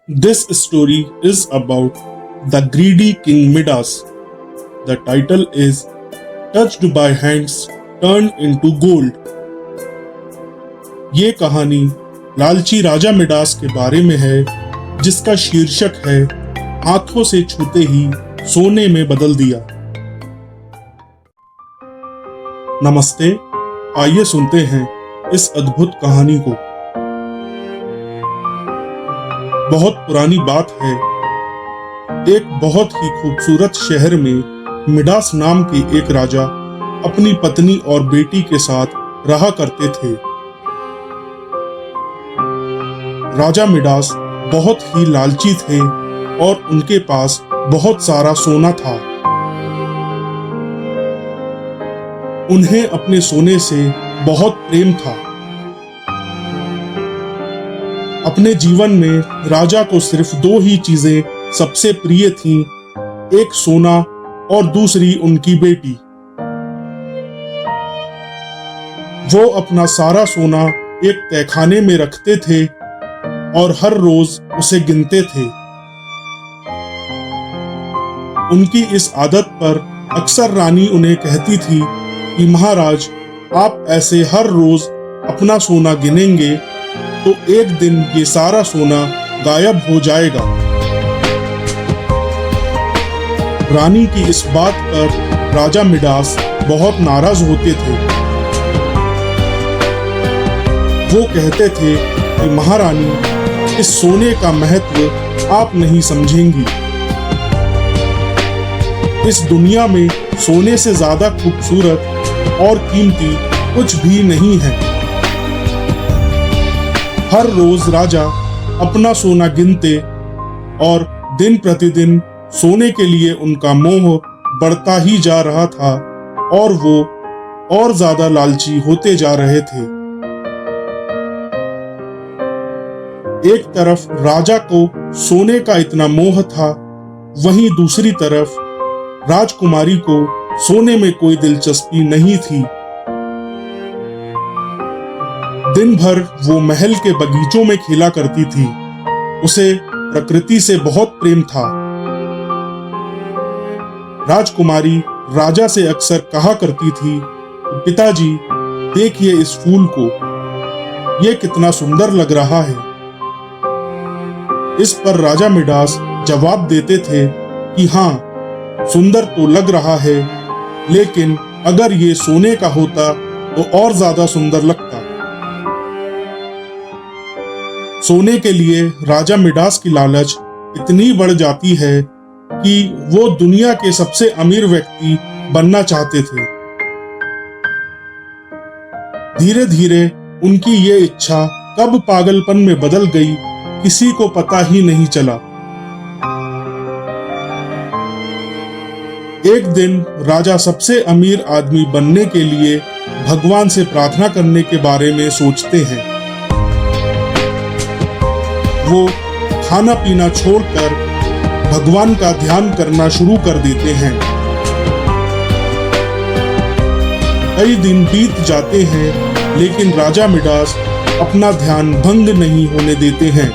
This story is about the greedy King Midas. The title is Touched by Hands Turned into Gold. ये कहानी लालची राजा Midas के बारे में है, जिसका शीर्षक है हाथों से छूते ही सोने में बदल दिया। नमस्ते, आइए सुनते हैं इस अद्भुत कहानी को। बहुत पुरानी बात है, एक बहुत ही खूबसूरत शहर में मिडास नाम के एक राजा अपनी पत्नी और बेटी के साथ रहा करते थे। राजा मिडास बहुत ही लालची थे और उनके पास बहुत सारा सोना था। उन्हें अपने सोने से बहुत प्रेम था। अपने जीवन में राजा को सिर्फ दो ही चीजें सबसे प्रिय थीं, एक सोना और दूसरी उनकी बेटी। वो अपना सारा सोना एक तहखाने में रखते थे और हर रोज उसे गिनते थे। उनकी इस आदत पर अक्सर रानी उन्हें कहती थी कि महाराज, आप ऐसे हर रोज अपना सोना गिनेंगे तो एक दिन ये सारा सोना गायब हो जाएगा। रानी की इस बात पर राजा मिडास बहुत नाराज होते थे। वो कहते थे कि महारानी, इस सोने का महत्व आप नहीं समझेंगी। इस दुनिया में सोने से ज्यादा खूबसूरत और कीमती कुछ भी नहीं है। हर रोज राजा अपना सोना गिनते और दिन प्रतिदिन सोने के लिए उनका मोह बढ़ता ही जा रहा था और वो और ज्यादा लालची होते जा रहे थे। एक तरफ राजा को सोने का इतना मोह था, वहीं दूसरी तरफ राजकुमारी को सोने में कोई दिलचस्पी नहीं थी। दिन भर वो महल के बगीचों में खेला करती थी। उसे प्रकृति से बहुत प्रेम था। राजकुमारी राजा से अक्सर कहा करती थी, पिताजी, देखिए इस फूल को, ये कितना सुंदर लग रहा है। इस पर राजा मिडास जवाब देते थे कि हाँ, सुंदर तो लग रहा है, लेकिन अगर ये सोने का होता तो और ज्यादा सुंदर लगता। सोने के लिए राजा मिडास की लालच इतनी बढ़ जाती है कि वो दुनिया के सबसे अमीर व्यक्ति बनना चाहते थे। धीरे धीरे उनकी ये इच्छा कब पागलपन में बदल गई, किसी को पता ही नहीं चला। एक दिन राजा सबसे अमीर आदमी बनने के लिए भगवान से प्रार्थना करने के बारे में सोचते हैं। वो खाना पीना छोड़कर भगवान का ध्यान करना शुरू कर देते हैं। कई दिन बीत जाते हैं, लेकिन राजा मिडास अपना ध्यान भंग नहीं होने देते हैं।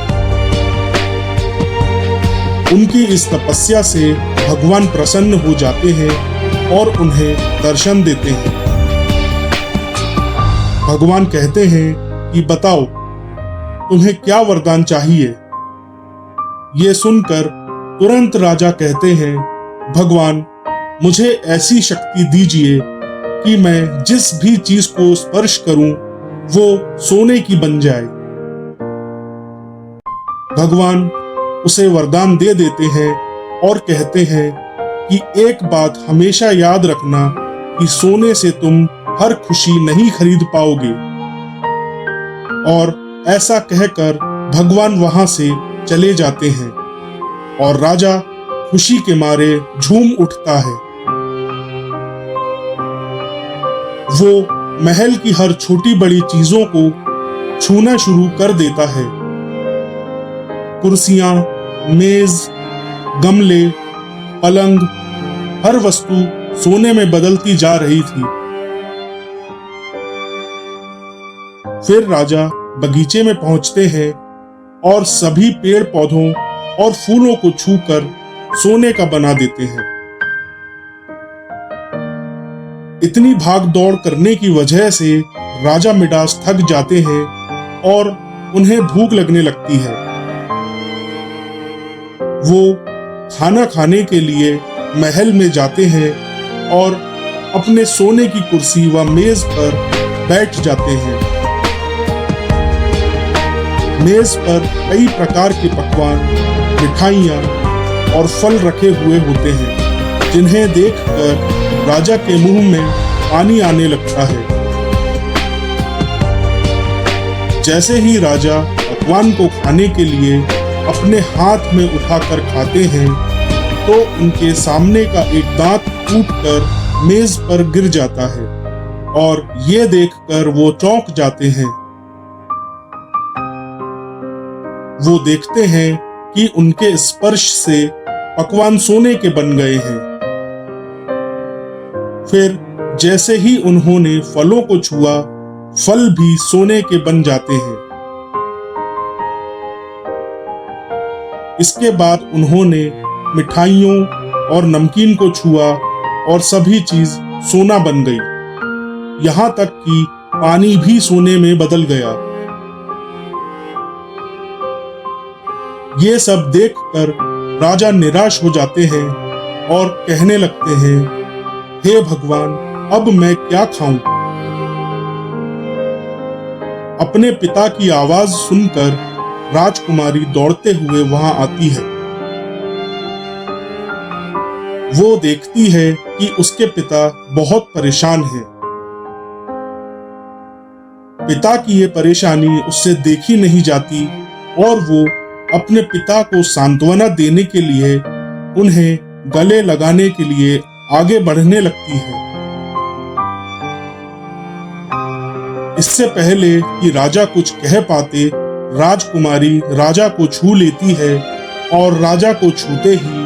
उनकी इस तपस्या से भगवान प्रसन्न हो जाते हैं और उन्हें दर्शन देते हैं। भगवान कहते हैं कि बताओ, तुम्हें क्या वरदान चाहिए। ये सुनकर तुरंत राजा कहते हैं, भगवान, मुझे ऐसी शक्ति दीजिए कि मैं जिस भी चीज को स्पर्श करूं वो सोने की बन जाए। भगवान उसे वरदान दे देते हैं और कहते हैं कि एक बात हमेशा याद रखना कि सोने से तुम हर खुशी नहीं खरीद पाओगे। और ऐसा कहकर भगवान वहां से चले जाते हैं और राजा खुशी के मारे झूम उठता है। वो महल की हर छोटी बड़ी चीजों को छूना शुरू कर देता है। कुर्सियां, मेज, गमले, पलंग, हर वस्तु सोने में बदलती जा रही थी। फिर राजा बगीचे में पहुंचते हैं और सभी पेड़ पौधों और फूलों को छूकर सोने का बना देते हैं। इतनी भाग दौड़ करने की वजह से राजा मिडास थक जाते हैं और उन्हें भूख लगने लगती है। वो खाना खाने के लिए महल में जाते हैं और अपने सोने की कुर्सी व मेज पर बैठ जाते हैं। मेज पर कई प्रकार के पकवान, मिठाइयाँ और फल रखे हुए होते हैं, जिन्हें देखकर राजा के मुंह में पानी आने लगता है। जैसे ही राजा पकवान को खाने के लिए अपने हाथ में उठाकर खाते हैं तो उनके सामने का एक दांत टूटकर मेज पर गिर जाता है और ये देखकर वो चौंक जाते हैं। वो देखते हैं कि उनके स्पर्श से पकवान सोने के बन गए हैं। फिर जैसे ही उन्होंने फलों को छुआ, फल भी सोने के बन जाते हैं। इसके बाद उन्होंने मिठाइयों और नमकीन को छुआ और सभी चीज सोना बन गई। यहाँ तक कि पानी भी सोने में बदल गया। ये सब देखकर राजा निराश हो जाते हैं और कहने लगते हैं, हे भगवान, अब मैं क्या खाऊं? अपने पिता की आवाज सुनकर राजकुमारी दौड़ते हुए वहां आती है। वो देखती है कि उसके पिता बहुत परेशान हैं। पिता की ये परेशानी उससे देखी नहीं जाती और वो अपने पिता को सांत्वना देने के लिए उन्हें गले लगाने के लिए आगे बढ़ने लगती है। इससे पहले कि राजा कुछ कह पाते, राजकुमारी राजा को छू लेती है और राजा को छूते ही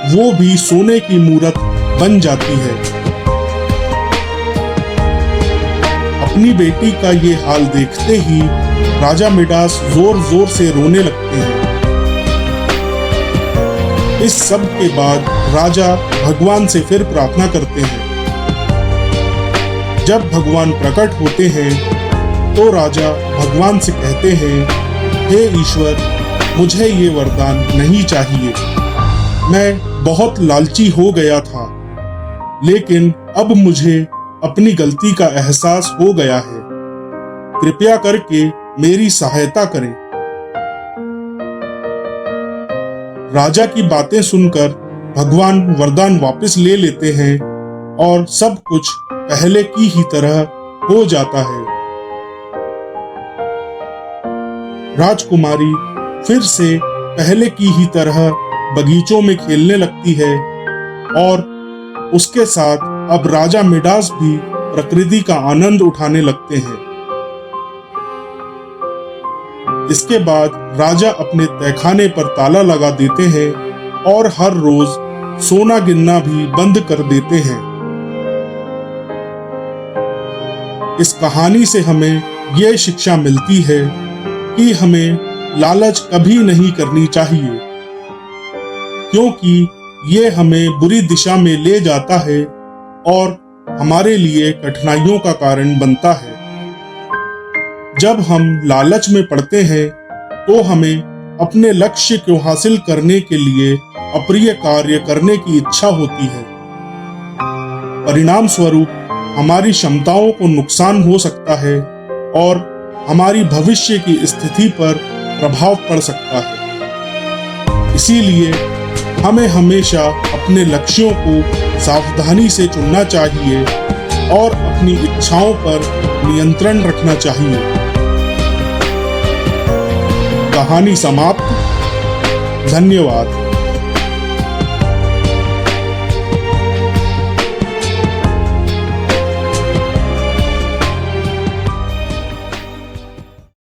वो भी सोने की मूरत बन जाती है। अपनी बेटी का ये हाल देखते ही राजा मिडास जोर जोर से रोने लगते हैं। इस सब के बाद राजा भगवान से फिर प्रार्थना करते हैं। जब भगवान प्रकट होते हैं तो राजा भगवान से कहते हैं, हे ईश्वर, मुझे ये वरदान नहीं चाहिए। मैं बहुत लालची हो गया था, लेकिन अब मुझे अपनी गलती का एहसास हो गया है। कृपया करके मेरी सहायता करें। राजा की बातें सुनकर भगवान वरदान वापस ले लेते हैं और सब कुछ पहले की ही तरह हो जाता है। राजकुमारी फिर से पहले की ही तरह बगीचों में खेलने लगती है और उसके साथ अब राजा मिडास भी प्रकृति का आनंद उठाने लगते हैं। इसके बाद राजा अपने तहखाने पर ताला लगा देते हैं और हर रोज सोना गिनना भी बंद कर देते हैं। इस कहानी से हमें यह शिक्षा मिलती है कि हमें लालच कभी नहीं करनी चाहिए, क्योंकि ये हमें बुरी दिशा में ले जाता है और हमारे लिए कठिनाइयों का कारण बनता है। जब हम लालच में पड़ते हैं तो हमें अपने लक्ष्य को हासिल करने के लिए अप्रिय कार्य करने की इच्छा होती है। परिणाम स्वरूप हमारी क्षमताओं को नुकसान हो सकता है और हमारी भविष्य की स्थिति पर प्रभाव पड़ सकता है। इसीलिए हमें हमेशा अपने लक्ष्यों को सावधानी से चुनना चाहिए और अपनी इच्छाओं पर नियंत्रण रखना चाहिए। कहानी समाप्त। धन्यवाद।